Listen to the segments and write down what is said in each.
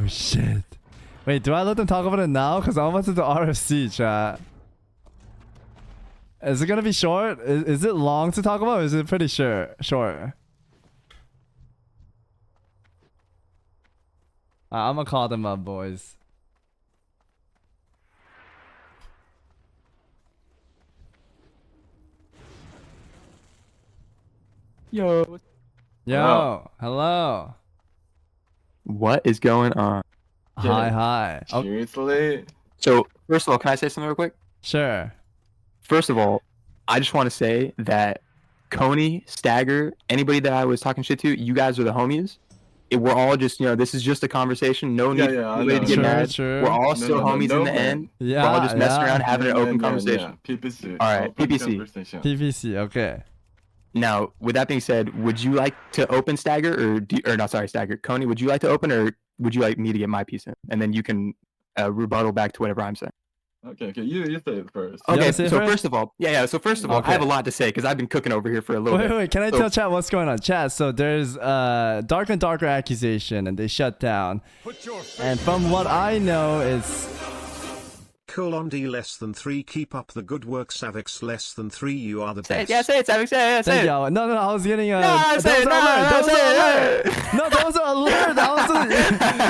Oh shit. Wait, do I let them talk about it now? Because I almost did the RFC, chat. Is it gonna be short? Is it long to talk about? Or is it pretty short? I'm gonna call them up, boys. Yo. Hello. What is going on? Hi. Seriously? So, first of all, can I say something real quick? Sure. First of all, I just want to say that Coney, Stagger, anybody that I was talking shit to, you guys are the homies. We're all just, this is just a conversation. No need for anybody to get mad. Sure. We're all still homies in the end. Yeah, we're all just messing around, having an open conversation. PPC. All right, PPC. PPC, okay. Now, with that being said, would you like to open Stagger Stagger? Coney, would you like to open, or would you like me to get my piece in? And then you can rebuttal back to whatever I'm saying. Okay, you say it first. Okay, so first of all, I have a lot to say because I've been cooking over here for a little bit. Wait, can I tell chat what's going on? Chat, so there's Dark and Darker accusation and they shut down. And from what I know is... D less than 3, keep up the good work, Savix less than 3, you are the best. Yeah, say it, Savix, say it. No, I was getting a... Say it. No, that was an alert.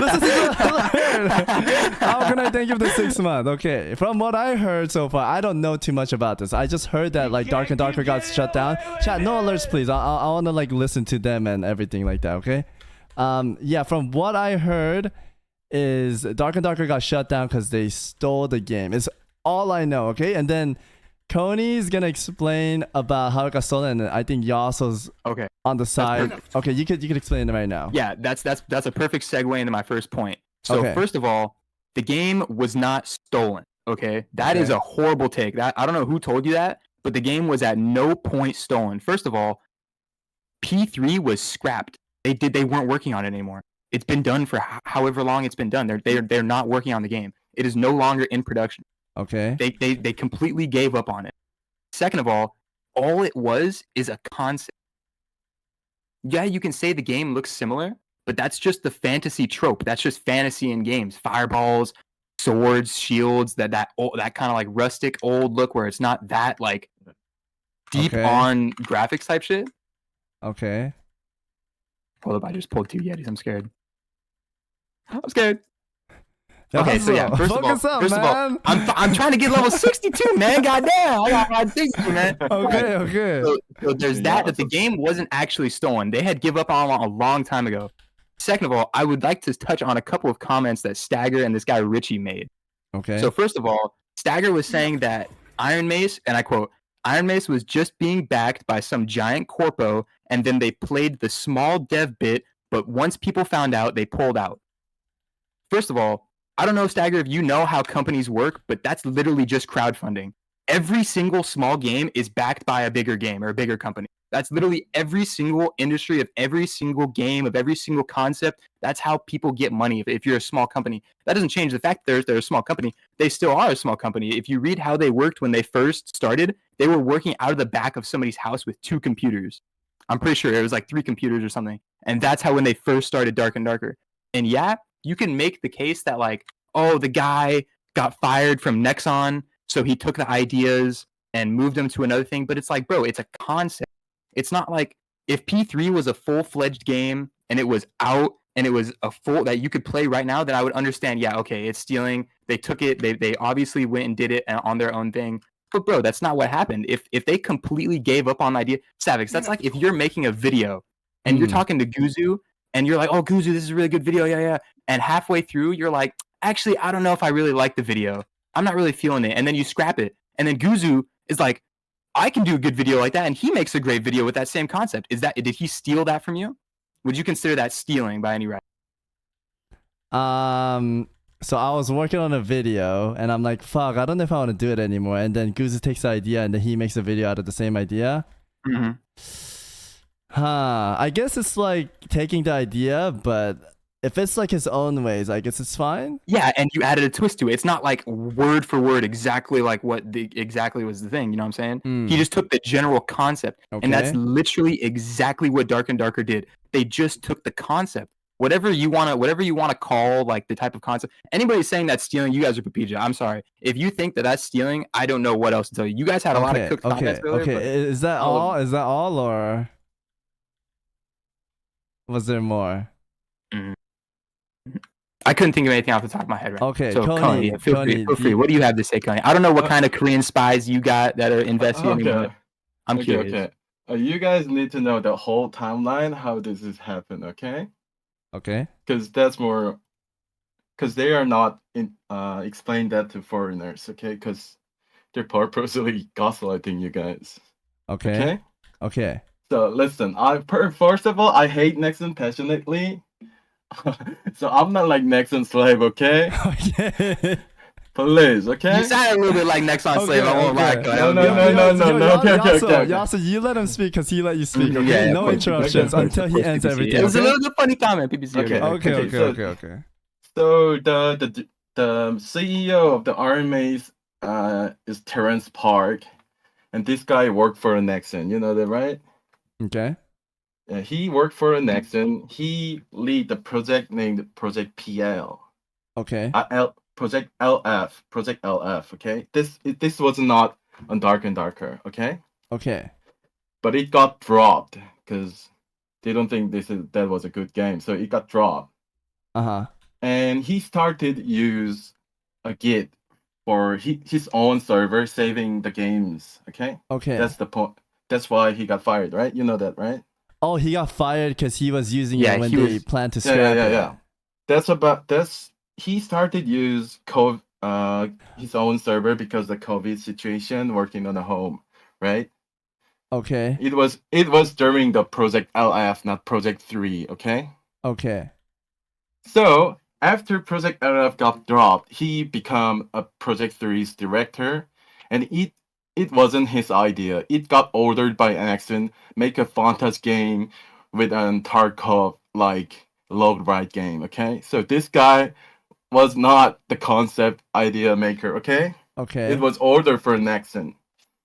Listen to the alert. How can I thank you for the 6 month? Okay, from what I heard so far, I don't know too much about this. I just heard that like Dark and Darker got shut down. Chat, no alerts, please. I want to like listen to them and everything like that, okay? Yeah, from what I heard is Dark and Darker got shut down because they stole the game. It's all I know, okay? And then Coney's gonna explain about how it got stolen, and I think Yasso's on the side. Okay, you could explain it right now. Yeah, that's a perfect segue into my first point. So first of all, the game was not stolen. Okay, that is a horrible take. That I don't know who told you that, but the game was at no point stolen. First of all, P3 was scrapped. They weren't working on it anymore. It's been done for however long it's been done. They're not working on the game. It is no longer in production. Okay. They completely gave up on it. Second of all it was is a concept. Yeah, you can say the game looks similar, but that's just the fantasy trope. That's just fantasy in games. Fireballs, swords, shields, that kind of like rustic old look where it's not that like deep on graphics type shit. Okay. Hold up, I just pulled 2 Yetis. I'm scared. Okay, so yeah, first of all, I'm trying to get level 62, man. Goddamn, I got 60, man. Okay. So there's that the game wasn't actually stolen. They had give up on a long time ago. Second of all, I would like to touch on a couple of comments that Stagger and this guy Richie made. Okay. So first of all, Stagger was saying that Iron Mace, and I quote, Iron Mace was just being backed by some giant corpo, and then they played the small dev bit, but once people found out, they pulled out. First of all, I don't know, Stagger, if you know how companies work, but that's literally just crowdfunding. Every single small game is backed by a bigger game or a bigger company. That's literally every single industry of every single game, of every single concept. That's how people get money if you're a small company. That doesn't change the fact that they're a small company. They still are a small company. If you read how they worked when they first started, they were working out of the back of somebody's house with 2 computers. I'm pretty sure it was like 3 computers or something. And that's how when they first started Dark and Darker. And yeah, you can make the case that like, oh, the guy got fired from Nexon, so he took the ideas and moved them to another thing. But it's like, bro, it's a concept. It's not like if P3 was a full-fledged game and it was out and it was a full that you could play right now, then I would understand, yeah, okay, it's stealing. They took it. They obviously went and did it on their own thing. But bro, that's not what happened. If they completely gave up on the idea, Savix, that's like if you're making a video and you're talking to Guzu and you're like, oh, Guzu, this is a really good video. Yeah. And halfway through, you're like, actually, I don't know if I really like the video. I'm not really feeling it. And then you scrap it. And then Guzu is like, I can do a good video like that. And he makes a great video with that same concept. Did he steal that from you? Would you consider that stealing by any right? So I was working on a video and I'm like, fuck, I don't know if I want to do it anymore. And then Guzu takes the idea and then he makes a video out of the same idea. I guess it's like taking the idea, but if it's like his own ways, I guess it's fine. Yeah, and you added a twist to it. It's not like word for word exactly like what exactly was the thing. You know what I'm saying? He just took the general concept, and that's literally exactly what Dark and Darker did. They just took the concept. whatever you wanna call like the type of concept. Anybody saying that's stealing, you guys are Papija. I'm sorry. If you think that that's stealing, I don't know what else to tell you. You guys had a lot of cooked comments earlier. Okay. Is that all? Is that all, or was there more? I couldn't think of anything off the top of my head right now. Okay, So Coney, Coney, feel free. What do you have to say, Coney? I don't know what kind of Korean spies you got that are investigating, but I'm curious. Okay. You guys need to know the whole timeline, how this has happened, okay? Okay. Because that's more, because they are not explain that to foreigners, okay? Because they're purposely gaslighting you guys. Okay. So listen, first of all, I hate Nexon passionately. So I'm not like Nexon slave, okay? Okay. Please, okay? You sound a little bit like Nexon slave. I won't lie. No. Okay. Yasa, you let him speak because he let you speak. Okay, Yeah, no interruptions until he ends everything. It was a okay? little bit funny comment, PPC. Okay. So the CEO of the RMAs is Terence Park, and this guy worked for Nexon. You know that, right? Okay. He worked for Nexon. He lead the project named Project PL. Okay. Project LF. Okay. This was not on Dark and Darker. Okay. Okay. But it got dropped because they don't think that was a good game, so it got dropped. And he started use a Git for his own server, saving the games. Okay. That's the point. That's why he got fired, right? You know that, right? Oh, he got fired because he was using it when they planned to scrap it. Yeah. He started use his own server because the COVID situation, working on the home, right? Okay. It was during the Project LF, not Project 3, okay? Okay. So after Project LF got dropped, he became a Project 3's director, and it wasn't his idea. It got ordered by Nexon, make a fantasy game with an Tarkov like log write game, okay? So this guy was not the concept idea maker, okay? Okay. It was order for Nexon.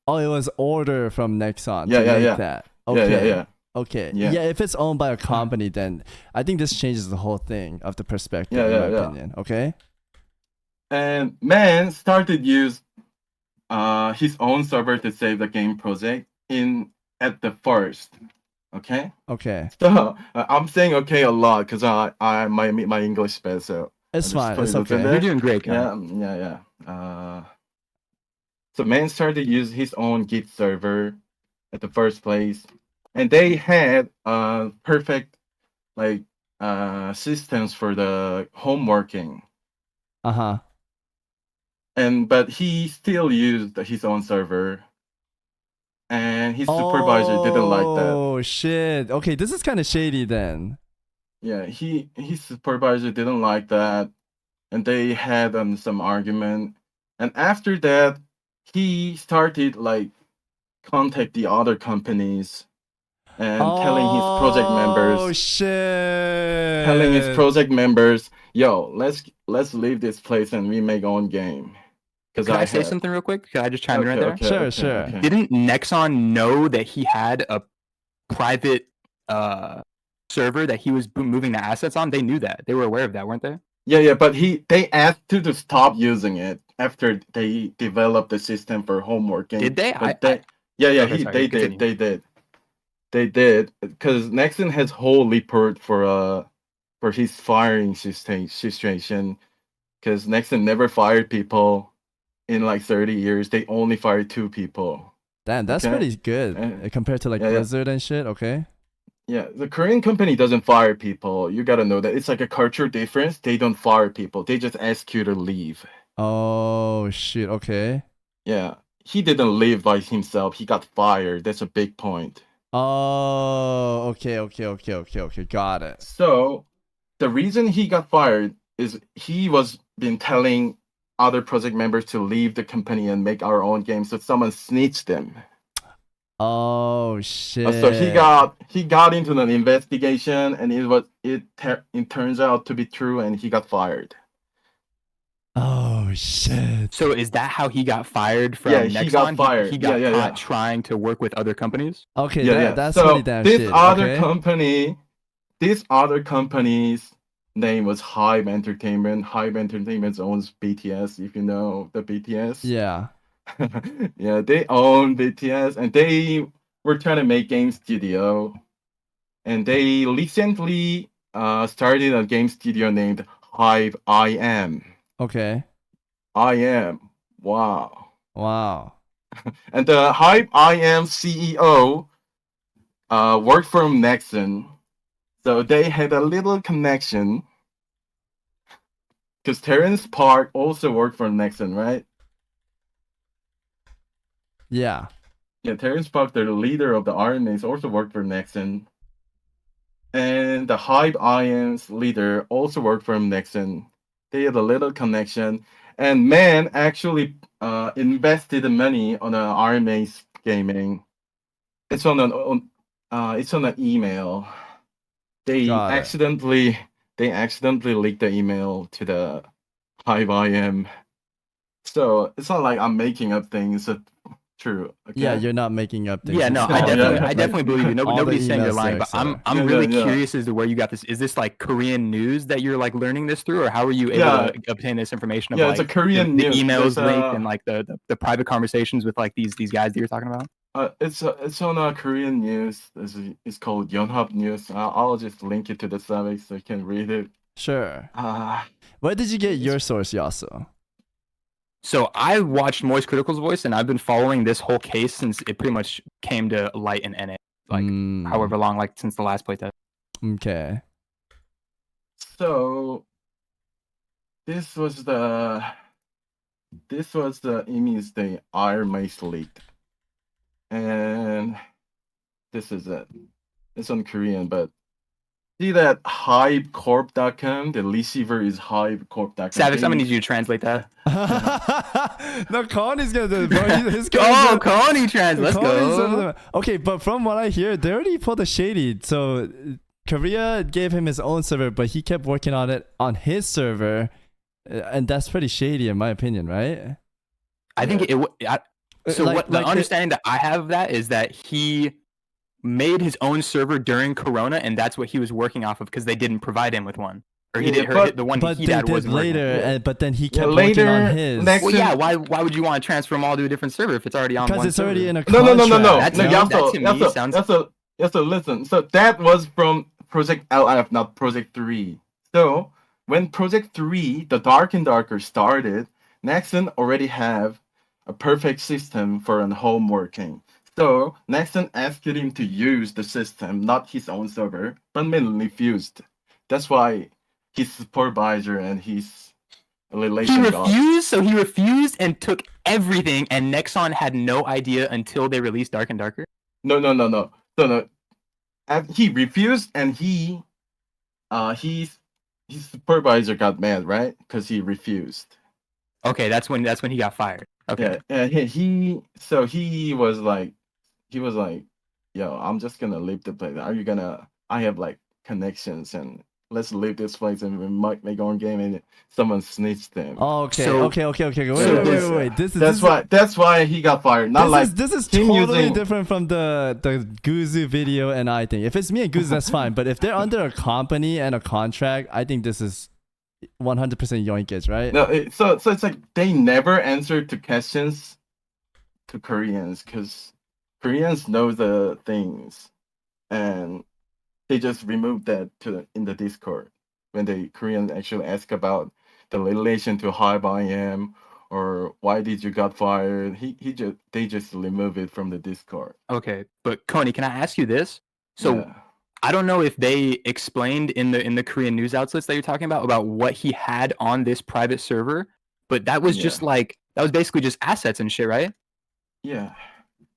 Oh, it was order from Nexon to make that. Okay. Yeah. Okay. Yeah, if it's owned by a company, then I think this changes the whole thing of the perspective, in my opinion. Okay. And man started use his own server to save the game project at the first. Okay. So I'm saying okay a lot because my English is bad, so it's fine. It's okay. You're doing great, Ken. Yeah. So man started to use his own Git server at the first place, and they had perfect like systems for the home working. But he still used his own server, and his supervisor didn't like that. Oh shit! Okay, this is kind of shady then. Yeah, his supervisor didn't like that, and they had some argument. And after that, he started like contact the other companies and telling his project members. Oh shit! Telling his project members, "Yo, let's leave this place and we make our own game." Can I say something real quick? Can I just chime in right there? Sure. Okay. Didn't Nexon know that he had a private server that he was moving the assets on? They knew that. They were aware of that, weren't they? Yeah, but they asked you to stop using it after they developed the system for homework. Did they? They did because Nexon has whole report for his firing situation because Nexon never fired people in like 30 years. They only fired 2 people. Damn, that's pretty good compared to like Blizzard and shit. Okay. Yeah, the Korean company doesn't fire people. You gotta know that. It's like a culture difference. They don't fire people. They just ask you to leave. Oh, shit. Okay. Yeah. He didn't leave by himself. He got fired. That's a big point. Oh, okay. Got it. So, the reason he got fired is he was been telling other project members to leave the company and make our own game. So someone snitched them. Oh shit! So he got into an investigation, and it turns out to be true, and he got fired. Oh shit! So is that how he got fired from Nexon? He got fired. He got caught trying to work with other companies. Okay, that's so pretty damn this shit. Other company this other company's name was Hive Entertainment. Hive Entertainment owns BTS, if you know the BTS. Yeah. Yeah, they own BTS, and they were trying to make game studio, and they recently started a game studio named Hive IM. Okay. IM. Wow. Wow. And the Hive IM CEO worked from Nexon, so they had a little connection. Because Terence Park also worked for Nexon, right? Yeah. Yeah, Terence Park, the leader of the RNAs, also worked for Nexon. And the Hive Iron's leader also worked for Nexon. They had a little connection. And man actually invested money on RMA's gaming. It's on an email. They Got it. accidentally leaked the email to the Hive IM. So it's not like I'm making up things. It's true. Okay? Yeah, you're not making up things. Yeah, no, It's I all definitely, there. I definitely believe you. All the Nobody's saying you're emails lying, there, but I'm so- I'm Yeah, really yeah. curious as to where you got this. Is this like Korean news that you're like learning this through, or how are you able Yeah. to obtain this information? Of, Yeah, like, it's a Korean the news. emails It's, linked and like the private conversations with like these guys that you're talking about. It's on Korean news. It's called Yonhap News. I'll just link it to the savix so you can read it. Sure. Uh, Where did you get your source, Yasu? So I watched Moist Critical's voice, and I've been following this whole case since it pretty much came to light in NA, like however long, like since the last playtest. Okay. So this was the image the Iron Mace leaked, and this is it. It's on Korean, but see that hivecorp.com. The receiver is hivecorp.com. Savix, I'm gonna need you to translate that. No, Connie's gonna do it, bro. His Oh, Connie trans, let's Connie's one of go. them. Okay, but from what I hear, they already pulled the shady. So Korea gave him his own server, but he kept working on it on his server, and that's pretty shady in my opinion, right? I think it. So Like- what the like understanding that I have of that is that he made his own server during Corona, and that's what he was working off of because they didn't provide him with one, or he Yeah, did. but- The one But he they had did wasn't working. later, Yeah. but then he Yeah, kept later, working on his. next- Well, yeah. Why would you want to transfer them all to a different server if it's already on Because one it's already server? in a No, contract. That to me- Yasso, that to me Yasso, sounds- Yasso, listen. So that was from Project LF, not Project 3. So when Project 3, the Dark and Darker started, Nexon already have a perfect system for an home working. So Nexon asked him to use the system, not his own server, but mainly refused. That's why his supervisor and his He relation got. refused, so he refused and took everything, and Nexon had no idea until they released Dark and Darker. No. He refused, and his supervisor got mad, right? Because he refused. Okay, that's when he got fired. Okay. Yeah, and he was like, yo, I'm just gonna leave the place. Are you gonna? I have like connections, and let's leave this place, and we might make our own game, and someone snitched them. Oh, okay, So- okay. so Wait. That's why he got fired. Not like this is him totally using- different from the Guzu video and I think. If it's me and Guzu, that's fine. But if they're under a company and a contract, I think this is 100% yoinkage, right? No, so it's like they never answer to questions to Koreans because Koreans know the things, and they just remove that in the Discord when the Koreans actually ask about the relation to Hive IM or why did you got fired. They just remove it from the Discord. Okay, but Coney, can I ask you this? So Yeah. I don't know if they explained in the Korean news outlets that you're talking about what he had on this private server, but that was just like that was basically just assets and shit, right? Yeah.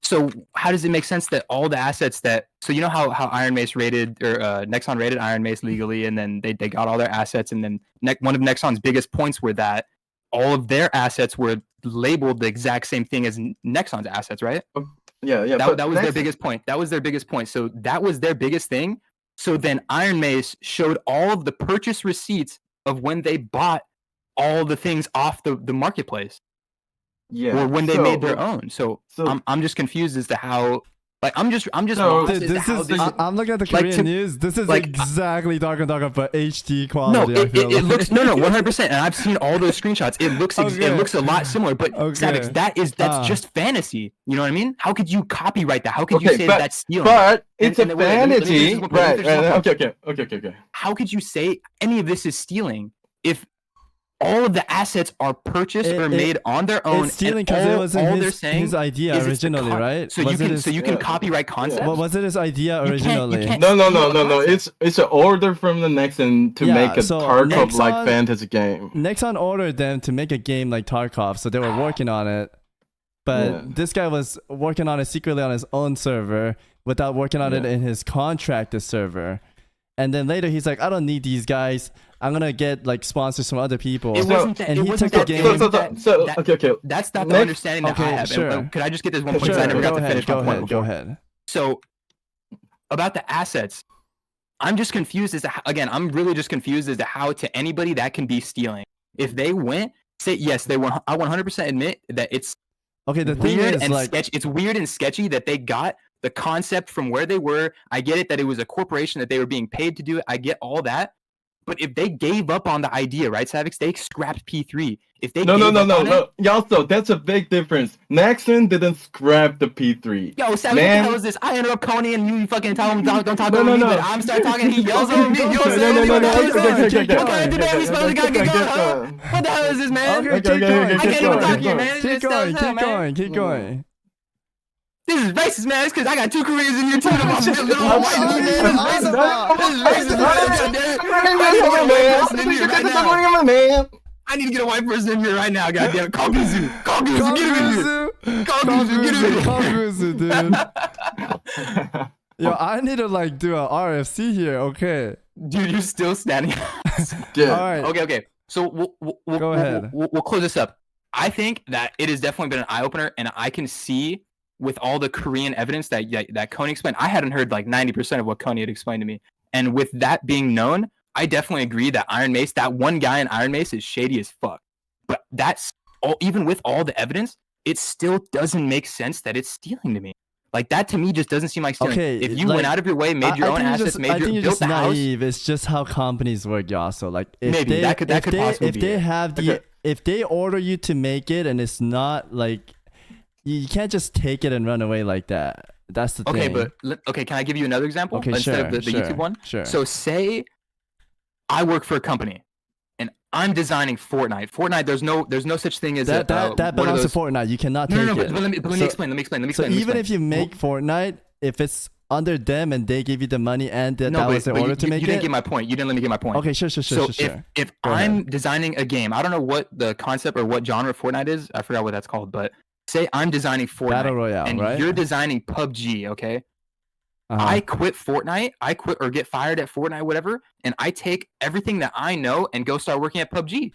So how does it make sense that all the assets that so you know how Iron Mace raided or Nexon raided Iron Mace legally, and then they got all their assets, and then one of Nexon's biggest points were that all of their assets were labeled the exact same thing as Nexon's assets, right? Yeah. That was their biggest point. That was their biggest point. So that was their biggest thing. So then Iron Mace showed all of the purchase receipts of when they bought all the things off the marketplace, Yeah. or when they made their own. So so- I'm just confused as to how Like I'm just No, lost Dude, as to this how is. this I'm looking at the like, Korean to- news. This is like, exactly Dark and Darker, but HD No, quality. I feel it like. looks no 100%, and I've seen all those screenshots. It looks Okay. it looks a lot similar, but Savix, Okay. that's just fantasy. You know what I mean? How could you copyright that? How could you Okay, say but- that's stealing? But it's And- a and wait, let me finish fantasy, this one point, let me right? finish this one Right. point. Okay. How could you say any of this is stealing if all of the assets are purchased or made on their own? It's stealing and because it wasn't all they're his saying idea is it's the originally, right? So Was you it can his- you can Yeah. copyright concepts. What was it his idea You originally? can't No. steal a concept. It's an order from the Nexon to Yeah, make a so Tarkov like Nexon- fantasy game. Nexon ordered them to make a game like Tarkov, so they were working on it. But Yeah. this guy was working on it secretly on his own server without working on it Yeah. in his contracted server. And then later he's like, I don't need these guys. I'm gonna get like sponsors from other people. It wasn't that. and It he wasn't took the that. game- Okay. That's not the Next- understanding that I Okay, have. sure. And could I just get this one point? Sure, Because I never got go to ahead, finish go my point ahead, before. go ahead. So about the assets, I'm just confused as to again, I'm really just confused as to how to anybody that can be stealing. If they went, say yes, they were. I 100% admit that it's Okay, the thing weird is and like sketchy. It's weird and sketchy that they got the concept from where they were. I get it that it was a corporation that they were being paid to do it. I get all that. But if they gave up on the idea, right, Savix, they scrapped P3. If they No. gave up on it, Yasuo, that's a big difference. Nexon didn't scrap the P3. yo, Savix, what the Man. hell is this? I interrupt Coney and you fucking tell him don't talk No, over no, me, no. but I'm start talking, he yells over me. You know what I'm saying? No. What the hell is okay, this? okay, What kind of debate we supposed to get going, huh? What the hell is this, man? Okay, keep okay, going, okay, keep I can't even going, talk keep here, going, man. keep It's going, still keep time, going, keep going. This is racist, man. It's because I got two careers in here too. I'm What just a little are white you dude, even man. on about? This is racist, man. I need to get a white person in here right now. Goddamn it. Koguzu, get him in here. Koguzu, get him in here. Koguzu, dude. Yo, I need to like do a RFC here. Okay. Dude, you're still standing. Yeah. All right. Okay. So Go ahead. We'll close this up. I think that it has definitely been an eye opener, and I can see with all the Korean evidence that Coney explained. I hadn't heard like 90% of what Coney had explained to me, and with that being known, I definitely agree that Iron Mace, that one guy in Iron Mace, is shady as fuck. But that's all. Even with all the evidence, it still doesn't make sense that it's stealing to me. Like that to me just doesn't seem like stealing. Okay, If you like, went out of your way, made your own assets, I think you're built just the house. naive. It's just how companies work, also. Like if Maybe, they, that could possibly if be they it. have the Okay. if they order you to make it and it's not like you can't just take it and run away like that. That's the Okay, thing. but can I give you another example Okay, instead sure, of the sure, YouTube one? sure. So say I work for a company and I'm designing Fortnite. Fortnite, there's no such thing as that one of belongs to those- Fortnite. You cannot No, take no, it. but let me So- explain. So even if you make Fortnite, if it's under them and they give you the money and that was the order to make you didn't it. get my point. You didn't let me get my point. Okay, sure. So Sure. if Go I'm ahead. designing a game, I don't know what the concept or what genre Fortnite is. I forgot what that's called, but say I'm designing Fortnite Battle Royale, and right? you're designing PUBG, okay? Uh-huh. I quit Fortnite. I quit or get fired at Fortnite, whatever, and I take everything that I know and go start working at PUBG.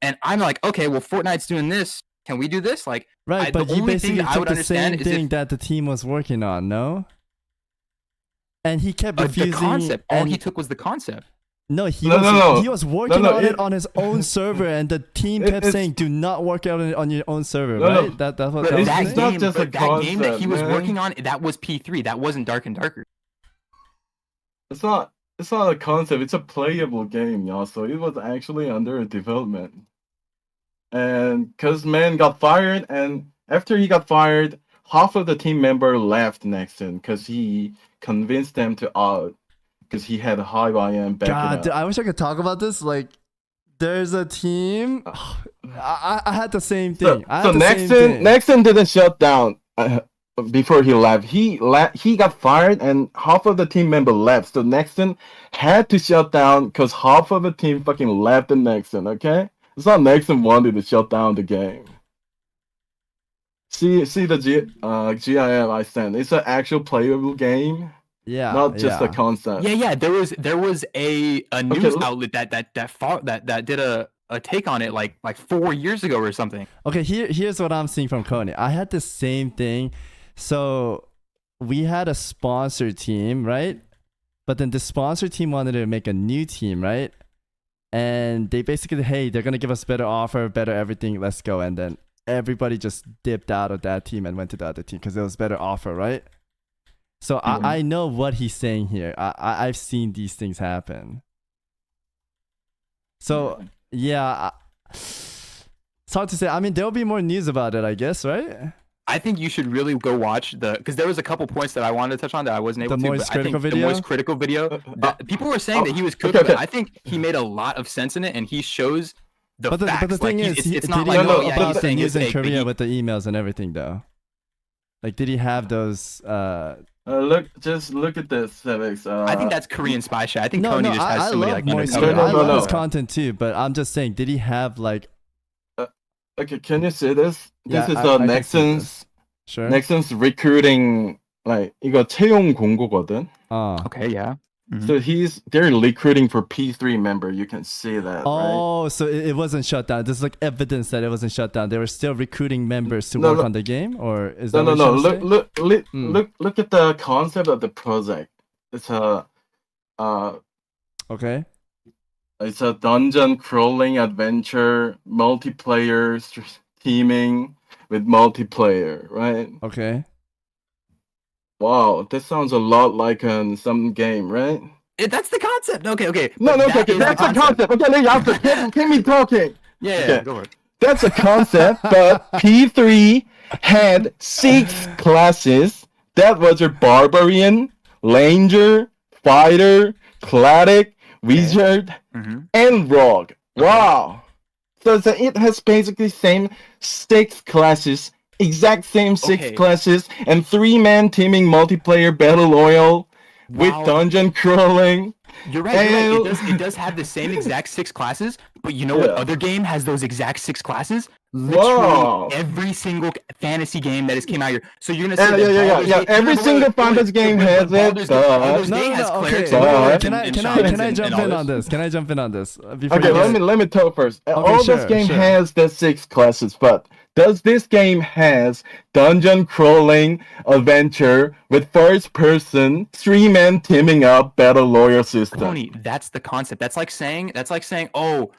And I'm like, okay, well, Fortnite's doing this. Can we do this? Like, Right, the but you only thing basically that I took would the understand same is thing if that the team was working on, no? And he kept the refusing. concept. All and he took was the concept. no, he No, was no. he was working No, on it it- on his own server, and the team kept it's- saying, "Do not work out on your own server." No, no. Right? That's what But that was that it's saying? not just a that game that he was concept, man. working on, that was P3. That wasn't Dark and Darker. It's not a concept. It's a playable game, y'all. So it was actually under development. And cause man got fired, and after he got fired, half of the team member left Nexon because he convinced them to out because he had a high IM back. God, dude, I wish I could talk about this. Like, there's a team. I had the same thing. I So had the same thing. Nexon didn't shut down before he left. He got fired, and half of the team member left. So Nexon had to shut down because half of the team fucking left the Nexon. Okay, it's not Nexon wanted to shut down the game. See the GIF I sent. It's an actual playable game, Yeah, not just yeah. a concept. Yeah. There was a news look- outlet that did a take on it like 4 years ago or something. Okay, here's what I'm seeing from Coney. I had the same thing. So we had a sponsor team, right? But then the sponsor team wanted to make a new team, right? And they basically, hey, they're gonna give us better offer, better everything. Let's go. And then everybody just dipped out of that team and went to the other team because it was better offer, right? So I know what he's saying here. I've seen these things happen. So yeah, it's hard to say. I mean, there'll be more news about it, I guess, right? I think you should really go watch because there was a couple points that I wanted to touch on that I wasn't able to. Moist critical video? The Moist critical video. People were saying that he was cooking, but I think he made a lot of sense in it, and he shows the facts. But the thing is, it's did not he like, know oh yeah, about he's the saying news it's in fake, Korea with the emails and everything, though? Like, did he have those? Just look at this, savix. I think that's Korean spy shit. I think No, Coney no, just has I somebody love like Moist. undercover. I love No. his content too, but I'm just saying, did he have like? Okay, can you see this? Yeah, This is I can see Nexon's this. Sure. Nexon's recruiting, like 이거 채용 공고거든. Okay, yeah. So they're recruiting for P3 member. You can see that, right? Oh, so it wasn't shut down. This is like evidence that it wasn't shut down. They were still recruiting members to No, work no. on the game, or is that No. what you're trying to say? Look at the concept of the project. It's Okay. a dungeon crawling adventure, multiplayer teaming with multiplayer, right? Okay. Wow, this sounds a lot like some game, right? That's the concept. Okay. No, But okay, is that's the concept. Okay, let me talking. Yeah, Okay. go for it. That's a concept, but P3 had 6 classes. That was your barbarian, ranger, fighter, cleric, wizard, and rogue. Wow. So it has basically same 6 classes, exact same 6 Okay. classes, and 3-man teaming multiplayer battle royale with Wow. dungeon crawling. You're right. It does have the same exact 6 classes, but you know what Yeah. other game has those exact 6 classes? Literally Wow. every single fantasy game that has came out here. So you're gonna say Yeah. that Baldur's Gate- Every wait, single wait, fantasy wait, game wait, has Baldur's it. Gate- Baldur's No, Gate has okay. clerics But- and Can I shamans jump and all in on this? this? Can I jump in on this? Before Okay, you let guys- me talk first. Okay, All sure, this game sure. has the 6 classes, but does this game has dungeon crawling adventure with first person 3-man teaming up battle royale system? Tony, that's the concept. That's like saying, oh,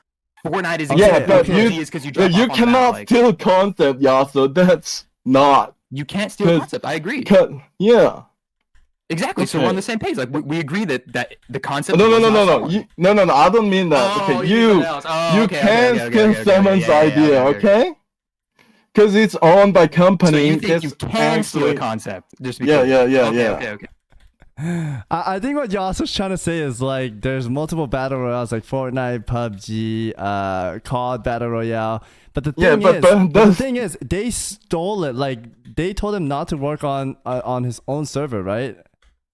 Fortnite is Yeah, exactly but what PUBG is because you drop you off on the map, cannot like, steal concept, Yaso. That's not. you can't steal a concept. I agree. Yeah. Exactly. So Okay. we're on the same page. Like we agree that the concept. No. was not someone. I don't mean that. Oh, Okay, mean you something else. Oh, you okay, can't okay, steal okay, someone's yeah, idea, okay? Because it's owned by So company. you think you that's can steal a actually- concept? Just to be Yeah, clear. yeah. Okay. I think what Yas was trying to say is like there's multiple battle royales like Fortnite, PUBG, COD Battle Royale. But the thing Yeah, but the that's- thing is they stole it. Like they told him not to work on his own server, right?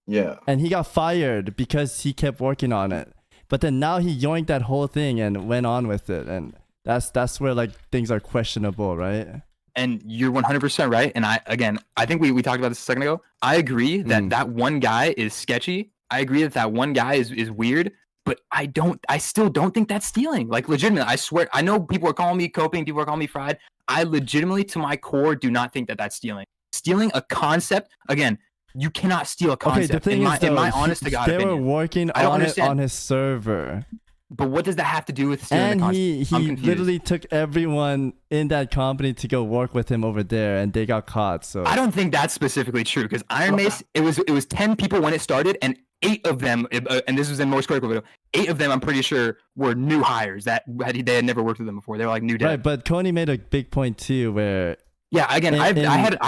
Yeah. And he got fired because he kept working on it. But then now he yoinked that whole thing and went on with it, and that's where like things are questionable, right? And you're 100% right. And I think we talked about this a second ago. I agree that that one guy is sketchy. I agree that one guy is weird. But I still don't think that's stealing. Like legitimately, I swear. I know people are calling me coping. People are calling me fried. I legitimately, to my core, do not think that that's stealing. Stealing a concept again. You cannot steal a concept. Okay, the thing is, in my honest to God they opinion. were working I don't on it understand. on his server. But what does that have to do with stealing And the concept? he I'm confused. literally took everyone in that company to go work with him over there, and they got caught. So I don't think that's specifically true because Iron Mace, it was 10 people when it started, and 8 of them, and this was in Most Critical video, 8 of them I'm pretty sure were new hires that they had never worked with them before. They were like new devs. right, but Coney made a big point too, where Yeah, again, I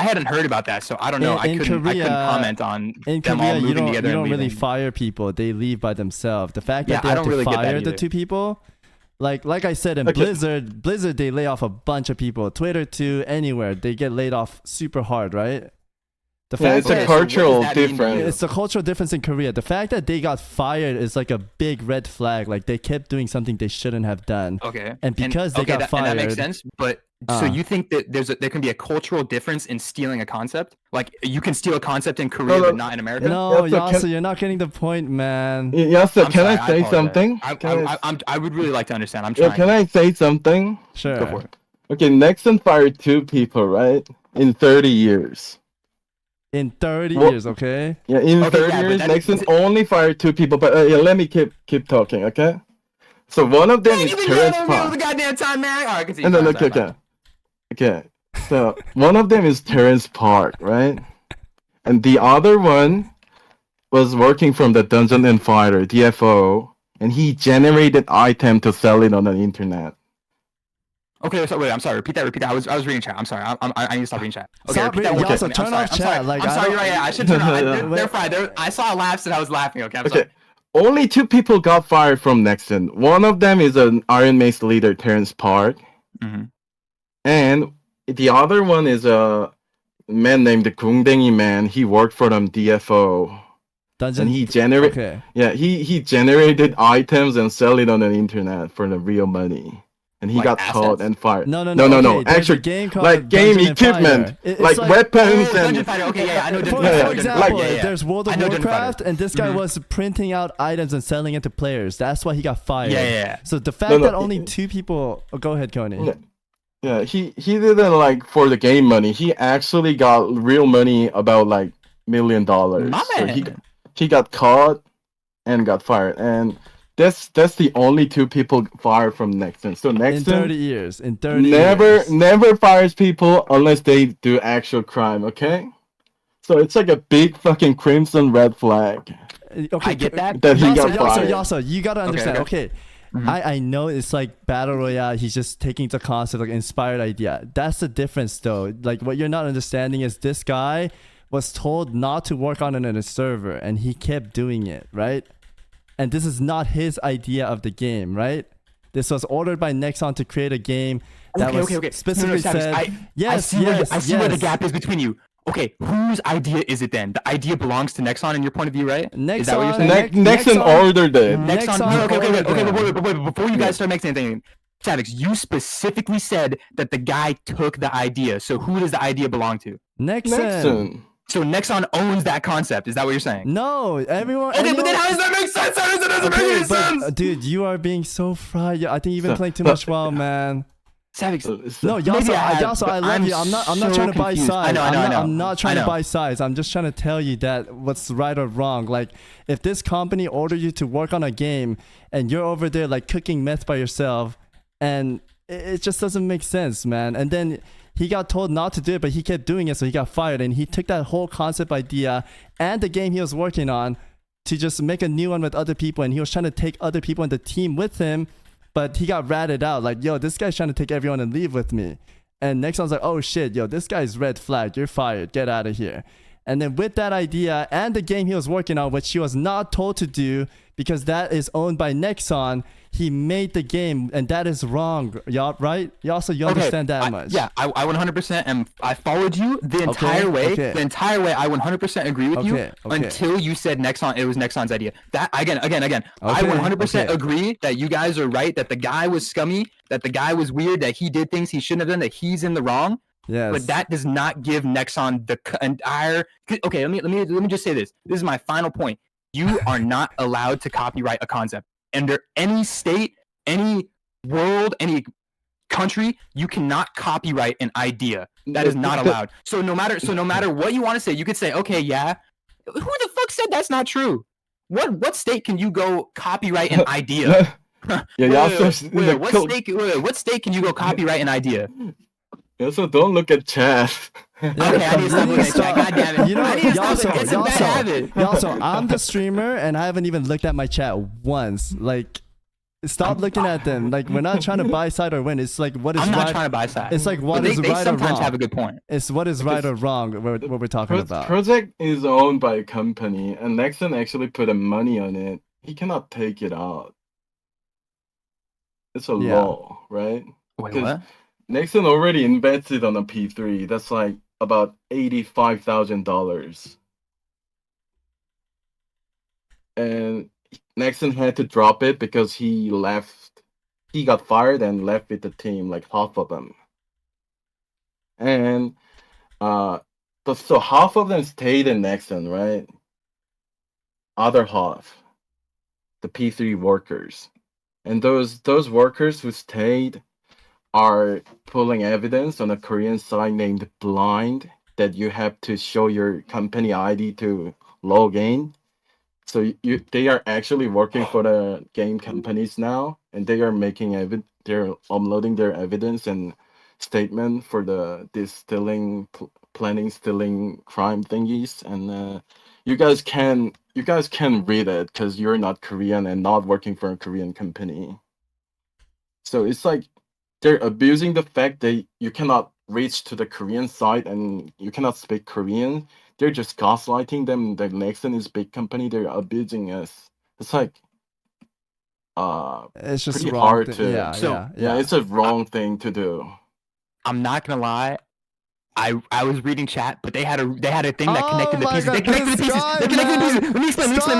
hadn't heard about that, so I don't know. I couldn't comment on in them Korea all you moving don't together. you don't and really leaving. fire people; they leave by themselves. The fact that Yeah, they I have don't to really get that fire the either. 2 people, like I said in Okay. Blizzard they lay off a bunch of people. Twitter too, anywhere they get laid off super hard, right? The Yeah, fact it's that a Okay, so what does cultural that mean to difference. you? it's a cultural difference in Korea. The fact that they got fired is like a big red flag. Like they kept doing something they shouldn't have done. Okay. And because they got and that makes fired- sense. But so you think that there can be a cultural difference in stealing a concept? Like you can steal a concept in Korea No, but not in America? No, Yeah, so Yasa, you're not getting the point, man. Yasa, I'm can sorry, I say apologize. something? I would really like to understand. I'm Yeah, trying. can I say something? Sure. Go for it. Okay, Nexon fired 2 people, right? In 30 years. In 30 What? years, okay? Yeah, in Okay, 30 yeah, but years, that- Nexon only fired 2 people. But yeah, let me keep talking, okay? So one of them is Terence the Park. goddamn time, man. All right, continue. And then Sorry, sorry, okay. So one of them is Terence Park, right? And the other one was working from the Dungeon and Fighter DFO, and he generated item to sell it on the internet. Okay, so wait, I'm sorry. Repeat that. I was reading chat. I'm sorry. I need to stop reading chat. Okay, Stop repeat that reading. one Also, more time. turn I'm off sorry. chat. Like, I'm I sorry. don't- You're right. Yeah, I should turn on. Wait. They're fine. I saw a lapse and I was laughing. Okay, I'm sorry. Okay, only 2 people got fired from Nexon. One of them is an Iron Mace leader, Terence Park, Mhm. and the other one is a man named the Gungdengi Man. He worked for them DFO. Dungeon. And he generated, Okay. yeah, he generated items and sell it on the internet for the real money, and he Like got assets? caught and fired. No. no. Okay, there's a Actually, game called like game Dungeon and equipment, Fighter. It's like weapons Oh, Dungeon and Fighter. Okay, yeah, I know Dungeon For, Fighter. yeah, for yeah. example, Like- there's World of I know Dungeon Warcraft, Fighter. and this guy Mhm. was printing out items and selling it to players. That's why he got fired. Yeah. So the fact No, no, that only 2 people. Oh, go ahead, Coney. Yeah. Yeah, he didn't like for the game money. He actually got real money, about like $1 million. My So man. he got caught and got fired, and that's the only 2 people fired from Nexon. So In Nexon 30 years. In 30 never years. never fires people unless they do actual crime. Okay, so it's like a big fucking crimson red flag Okay, I get that. that he got fired. Yasa, you gotta understand. Okay. Mhm. I know it's like battle royale. He's just taking the concept, like inspired idea. That's the difference, though. Like what you're not understanding is this guy was told not to work on it in a server, and he kept doing it, right? And this is not his idea of the game, right? This was ordered by Nexon to create a game that was specifically Savix, said. I see where the gap is between you. Okay, whose idea is it then? The idea belongs to Nexon in your point of view, right? Is that what you're saying? Nexon ordered it. Nexon No, okay, ordered but wait, before you guys start making anything, Savix, you specifically said that the guy took the idea. So who does the idea belong to? Nexon. So Nexon owns that concept. Is that what you're saying? No, everyone. Okay, but then how does that make sense? How does it doesn't make any sense? Dude, you are being so fried. I think you've been playing too much WoW, man. Savix, No, Maybe Yasa, I have, Yasa, I but love I'm you. I'm not so trying to buy confused. sides. I know. I'm not trying I to know. buy sides. I'm just trying to tell you that what's right or wrong. Like, if this company ordered you to work on a game and you're over there like cooking meth by yourself, and it just doesn't make sense, man. And then he got told not to do it, but he kept doing it, so he got fired. And he took that whole concept idea and the game he was working on to just make a new one with other people. And he was trying to take other people in the team with him, but he got ratted out. Like, yo, this guy's trying to take everyone and leave with me. And Nexon's like, oh shit, yo, this guy's red flag. You're fired. Get out of here. And then with that idea and the game he was working on, which he was not told to do because that is owned by Nexon, he made the game, and that is wrong, y'all, right? You understand that much. Yeah, I 100% am. I followed you the entire way. okay. The entire way, I 100% agree with you Okay. until you said Nexon. It was Nexon's idea. That again. I Okay, 100% okay. agree that you guys are right. That the guy was scummy. That the guy was weird. That he did things he shouldn't have done. That he's in the wrong. Yes. But that does not give Nexon the entire. Okay, let me just say this. This is my final point. You are not allowed to copyright a concept under any state, any world, any country. You cannot copyright an idea. That is not allowed. So no matter what you want to say, you could say, okay, yeah. Who the fuck said that's not true? What state can you go copyright an idea? What state can you go copyright an idea? Also, don't look at chat. Okay, I need to stop looking at chat. God damn it. You know, I need to stop it. It's a bad habit. I'm the streamer, and I haven't even looked at my chat once. Like, stop looking at them. Like, we're not trying to buy side or win. It's like what is I'm not right. trying to buy sides. It's like what But is they right or sometimes wrong. have a good point. It's what is right or wrong. What we're talking about. Project is owned by a company, and Nexon actually put the money on it. He cannot take it out. It's a law, right? Wait, 'Cause what? Nexon already invested on a P3. That's like about $85,000. And Nexon had to drop it because he left. He got fired and left with the team, like half of them. And but so half of them stayed in Nexon, right? Other half, the P3 workers. And those workers who stayed are pulling evidence on a Korean site named Blind that you have to show your company ID to log in. So they are actually working for the game companies now, and they are making they're uploading their evidence and statement for this planning stealing crime thingies, and you guys can read it because you're not Korean and not working for a Korean company. So it's like they're abusing the fact that you cannot reach to the Korean side and you cannot speak Korean. They're just gaslighting them. The Nexon is big company. They're abusing us. It's like It's just pretty wrong hard thing. to. Yeah. It's a wrong thing to do. I'm not gonna lie. I was reading chat, but they had a thing that connected the my pieces. God, They connected the this pieces. guy, They connected the man. pieces. Let me explain.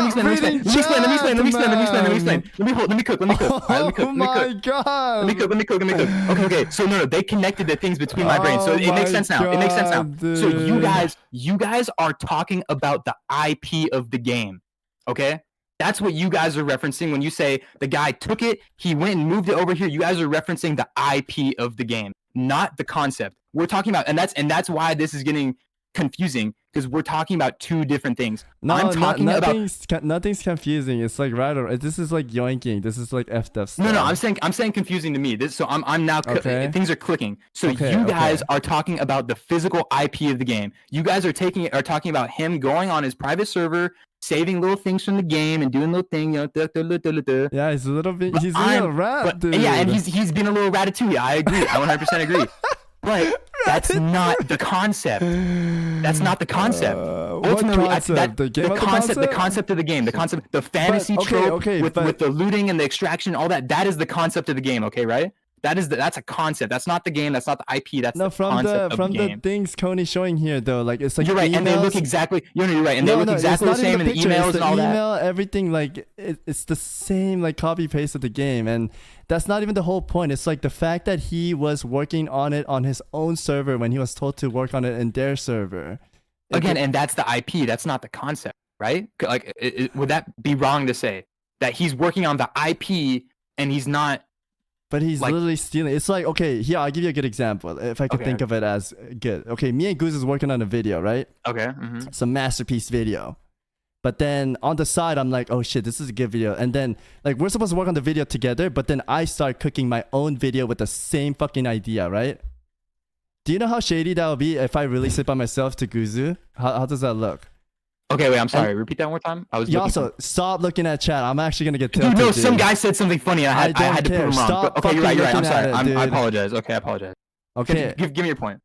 Let me cook. All right, let me cook. God. Let me cook. Okay. So no, they connected the things between my brains. So it makes sense now. So you guys are talking about the IP of the game. Okay? That's what you guys are referencing when you say the guy took it, he went and moved it over here. You guys are referencing the IP of the game, not the concept. We're talking about, and that's why this is getting confusing, because we're talking about two different things. No, I'm talking nothing's confusing. It's like right or this is like yoinking. This is like effed up stuff. No, I'm saying confusing to me. I'm now things are clicking. So you guys are talking about the physical IP of the game. You guys are talking about him going on his private server, saving little things from the game and doing little thing, Yeah, he's a little bit. He's a little rat, dude. Yeah, and he's been a little ratatouille. I agree. I 100% agree. But that's not the concept. That's not the concept. Ultimately, what concept? The concept of the game, the fantasy trope with the looting and the extraction, all that. That is the concept of the game. Okay, right? That's a concept. That's not the game. That's not the IP. That's the concept of the game. The things Coney's showing here, though, like it's like you're right, emails. And they look exactly. You're right, and they look exactly the same in the emails and all that. Email, everything, like it's the same, like copy paste of the game, and that's not even the whole point. It's like the fact that he was working on it on his own server when he was told to work on it in their server. Again, and that's the IP. That's not the concept, right? Like, would that be wrong to say that he's working on the IP and he's not? But he's literally stealing. It's like, okay, here, I'll give you a good example. If I could think of it as good. Okay, me and Goose is working on a video, right? Okay. Mm-hmm. It's a masterpiece video. But then on the side, I'm like, oh shit, this is a good video. And then, like, we're supposed to work on the video together, but then I start cooking my own video with the same fucking idea, right? Do you know how shady that would be if I release it by myself to Guzu? How does that look? Okay, wait, I'm sorry. Repeat that one more time. Stop looking at chat. I'm actually going to get tilted. Dude, no, some guy said something funny. I had to prove him wrong. Stop okay, you're right. I'm sorry. I apologize. Okay, I apologize. Okay. Give me your point.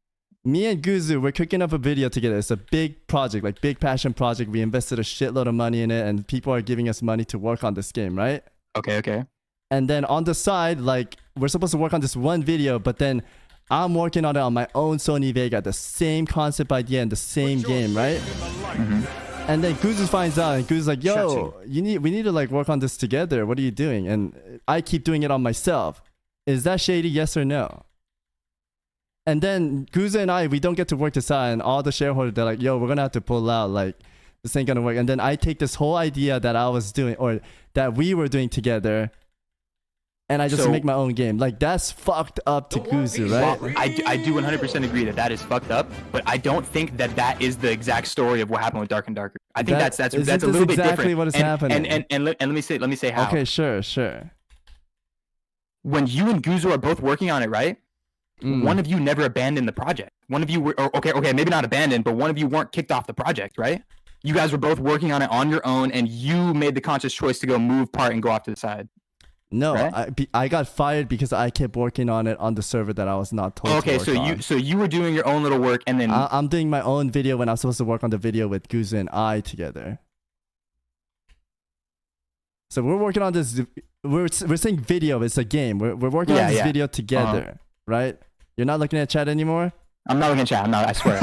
Me and Guzu, we're cooking up a video together. It's a big project, like big passion project. We invested a shitload of money in it, and people are giving us money to work on this game, right? Okay. And then on the side, like, we're supposed to work on this one video, but then I'm working on it on my own Sony Vega, the same concept idea and the same game, right? Mm-hmm. And then Guzu finds out, and Guzu's like, yo, we need to like work on this together. What are you doing? And I keep doing it on myself. Is that shady, yes or no? And then Guzu and I, we don't get to work this out, and all the shareholders, they're like, yo, we're going to have to pull out, like, this ain't going to work. And then I take this whole idea that I was doing, or that we were doing together, and I just make my own game. Like, that's fucked up to Guzu, right? Well, I do 100% agree that is fucking up, but I don't think that is the exact story of what happened with Dark and Darker. I think that's a little bit different. What is happening. And let me say how. Okay, sure. When you and Guzu are both working on it, right? One of you never abandoned the project. One of you were okay, maybe not abandoned, but one of you weren't kicked off the project, right? You guys were both working on it on your own, and you made the conscious choice to go move part and go off to the side. No, right? I got fired because I kept working on it on the server that I was not told to work on. So you were doing your own little work, and then I'm doing my own video when I'm supposed to work on the video with Guzu and I together. So we're working on this. We're saying video. It's a game. We're working on this video together, right? You're not looking at chat anymore? I'm not looking at chat. I'm not. I swear.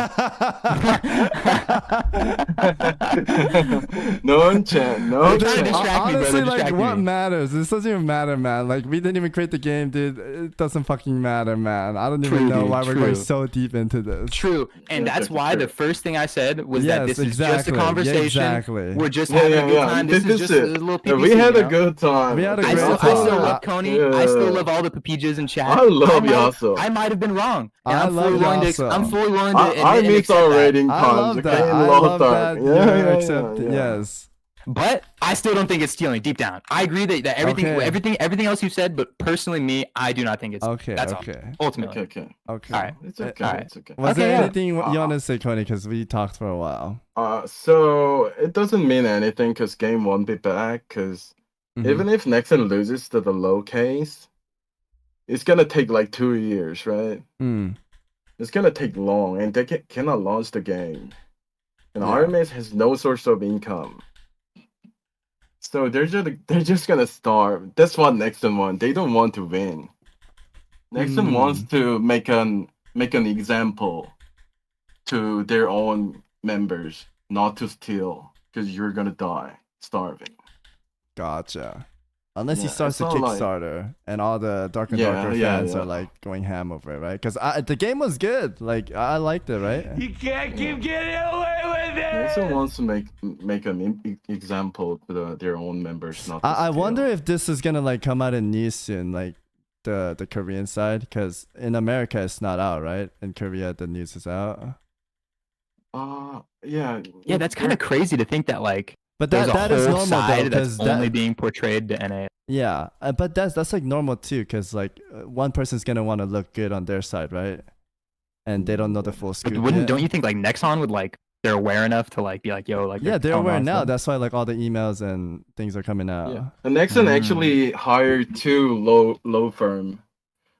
No one chat. No chat. Honestly, like, what matters? This doesn't even matter, man. Like, we didn't even create the game, dude. It doesn't fucking matter, man. I don't even know why we're going so deep into this. True, and that's why the first thing I said was that this is just a conversation. Exactly. We're just having a good time. This is just a little PPC. We had a good time. We had a great time. I still love Coney. I still love all the papijas in chat. I love you also. I might have been wrong. I love you also. I'm fully willing to I miss our rating I times. love that. I love that. You accept it. Yes. But I still don't think it's stealing deep down. I agree that everything else you said, but personally, me, I do not think it's. Okay. That's Okay. all. Ultimately. Okay. Okay. All right. It's okay. All right. It's okay. Was Okay, there yeah. anything you want to say, Coney? Because we talked for a while. So it doesn't mean anything because game won't be back. Because Mhm. even if Nexon loses to the low case, it's gonna take like 2 years, right? Mm. It's gonna take long, and they cannot launch the game. And Yeah. Iron Man has no source of income, so they're just gonna starve. That's what Nexon want. They don't want to win. Nexon wants to make an example to their own members, not to steal, because you're gonna die starving. Gotcha. Unless he Yeah, starts a it's not like- Kickstarter and all the Darker Yeah, Darker yeah, fans yeah. are like going ham over it, right? Because the game was good. Like I liked it, right? You can't keep getting away with it. Nexon wants to make an example to their own members, not. To I steal. wonder if this is gonna like come out in news soon, like the Korean side, because in America it's not out, right? In Korea the news is out. Yeah. Yeah, that's kind of crazy to think that like But there's that a is whole normal side though, that's because only being portrayed to NA. yeah, but that's like normal too, because like one person's gonna want to look good on their side, right? And they don't know the full But scoop. yet. don't you think like Nexon would like they're aware enough to like be like, yo, like Yeah, they're telling aware on now. stuff? That's why like all the emails and things are coming out. Yeah. And Nexon Mm. actually hired two law firm.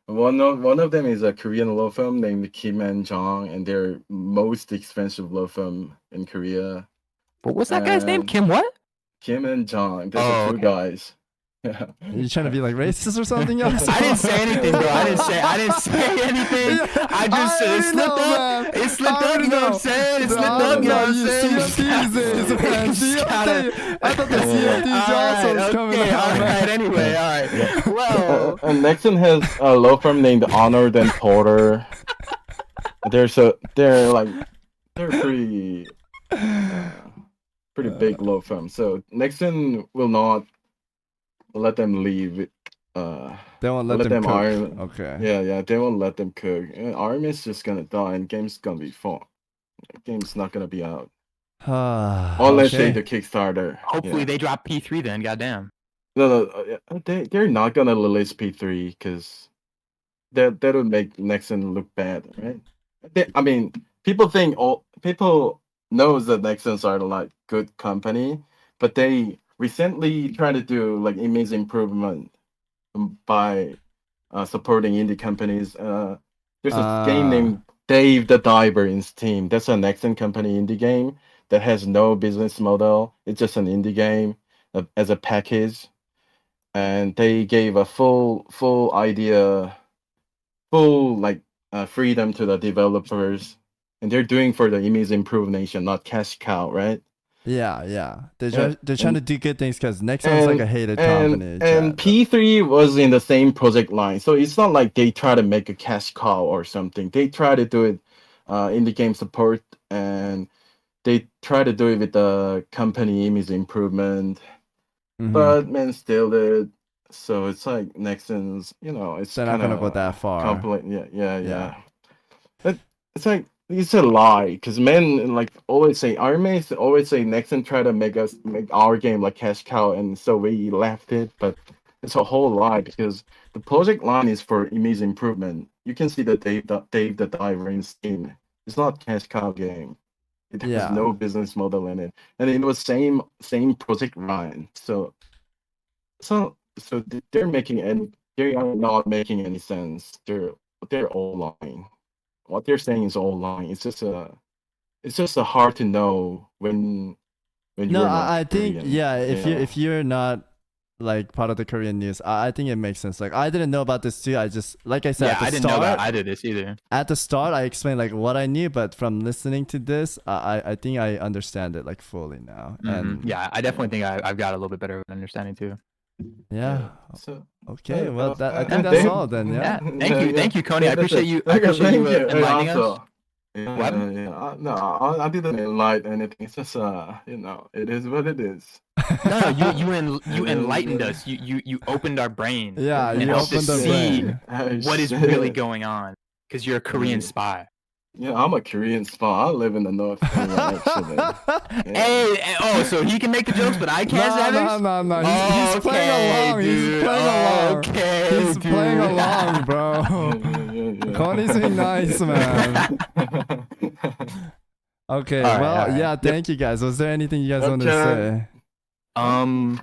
One of them is a Korean law firm named Kim and Jong, and they're most expensive law firm in Korea. But what's that guy's name? And- Kim what? Kim and Jong. Those Oh, are two okay. guys. Yeah. Are you trying to be like racist or something else? I didn't say anything, bro. I didn't say anything. I just said it slipped up. It slipped up, you know what I'm saying? It slipped up, you know what I'm saying? CFTs, man. CFT. I thought the CFTs also was coming Okay, out. all right, anyway, all right. Well, And Nexon has a law firm named Honored and Porter. They're pretty big law firm. So Nexon will not let them leave. They won't let them cook. iron. Okay. Yeah, they won't let them cook. And Army is just gonna die, and game's gonna be fun. Game's not gonna be out unless they do Kickstarter. hopefully Yeah. they drop P3 then, goddamn. No, they're not gonna release P3 because that would make Nexon look bad, right? I mean, people knows that Nexons are like good company, but they recently tried to do like image improvement by supporting indie companies. There's a game named Dave the Diver in Steam. That's a Nexon company indie game that has no business model. It's just an indie game as a package, and they gave a full freedom to the developers, and they're doing for the image improve nation, not cash cow, right? Yeah. They're Yeah, trying to do good things because Nexon's like a hated company. And P3 was in the same project line, so it's not like they try to make a cash cow or something. They try to do it in the game support, and they try to do it with the company image improvement. Mhm. But man, still did. So it's like Nexon's, it's They're not gonna go that far. Yeah. But it's like it's a lie because men like always say Iron Man always say Nexon try to make our game like cash cow, and so we left it. But it's a whole lie because the project line is for image improvement. You can see the Dave the Diver in Steam. It's not cash cow game. It has no business model in it, and it was same project line. So they're they are not making any sense. They're all lying. What they're saying is all lying. It's just a hard to know when you're No, not I think Korean, if you're not like part of the Korean news, I think it makes sense. Like I didn't know about this too. I just like I said Yeah, at the I didn't start, know that either this either. At the start, I explained like what I knew, but from listening to this, I think I understand it like fully now. And Yeah, I definitely think I've got a little bit better of an understanding too. yeah. So Okay, well, I think and that's they- all then. Yeah. Thank you, Coney. I that's appreciate it. you. Okay, thank you. Enlightening us. Also, yeah, What? No, I didn't enlighten anything. It's just it is what it is. No, you enlightened us. You opened our brain. Yeah, and you helped us opened the see brain. what is really going on because you're a Korean spy. Yeah, I'm a Korean spawn. I live in the North Korea, actually. Yeah. Hey, so he can make the jokes, but I can't. Savix? No. He's playing along. Dude. He's playing along. Okay, He's playing dude. along, bro. Yeah. Connie's being nice, man. Okay, All right, well, all right. yeah, thank you guys. Was there anything you guys wanted to Okay. say?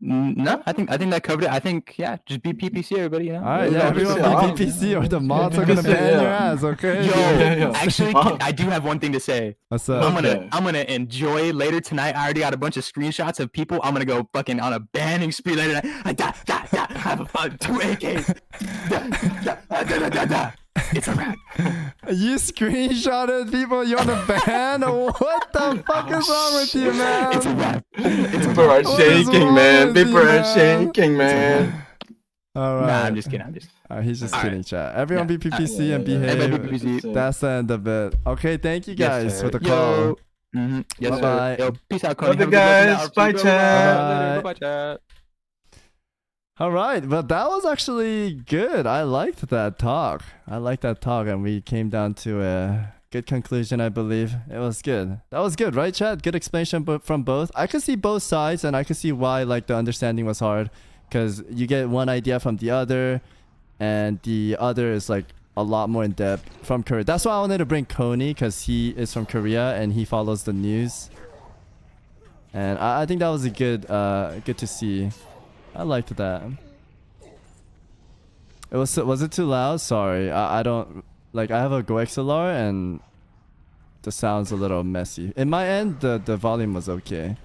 No, I think that covered it. I think just be PPC, everybody. You know. All right, Yeah, yeah, everyone yeah. be PPC or the mods are gonna ban your ass, okay? Yo, Yeah. actually, Wow. I do have one thing to say. What's I'm up? gonna enjoy later tonight. I already got a bunch of screenshots of people. I'm gonna go fucking on a banning spree later tonight. I have a 2 AKs. It's a wrap. You screenshotted people you on a ban? What the fuck is wrong with you, man? It's a wrap. People are What is shaking, wrong man. with you, People are man? shaking, man. All right. Nah, I'm just kidding. He's just All kidding, right. chat. Everyone be PPC Yeah, and yeah, yeah. behave. Everybody be PPC. That's the end of it. Okay, thank you Yes, guys sir. for the call. Yo. Yes, Bye-bye. sir. Yo, peace out, Love Connie. you guys. Bye, Bye, chat. Bye, chat. All right, but that was actually good. I liked that talk. And we came down to a good conclusion, I believe. It was good. That was good, right, Chad? Good explanation from both. I could see both sides, and I could see why like the understanding was hard, because you get one idea from the other, and the other is like a lot more in depth from Korea. That's why I wanted to bring Coney, because he is from Korea and he follows the news. And I think that was a good to see. I liked that. Was it too loud? Sorry, I don't like. I have a Go XLR and the sound's a little messy. In my end, the volume was okay.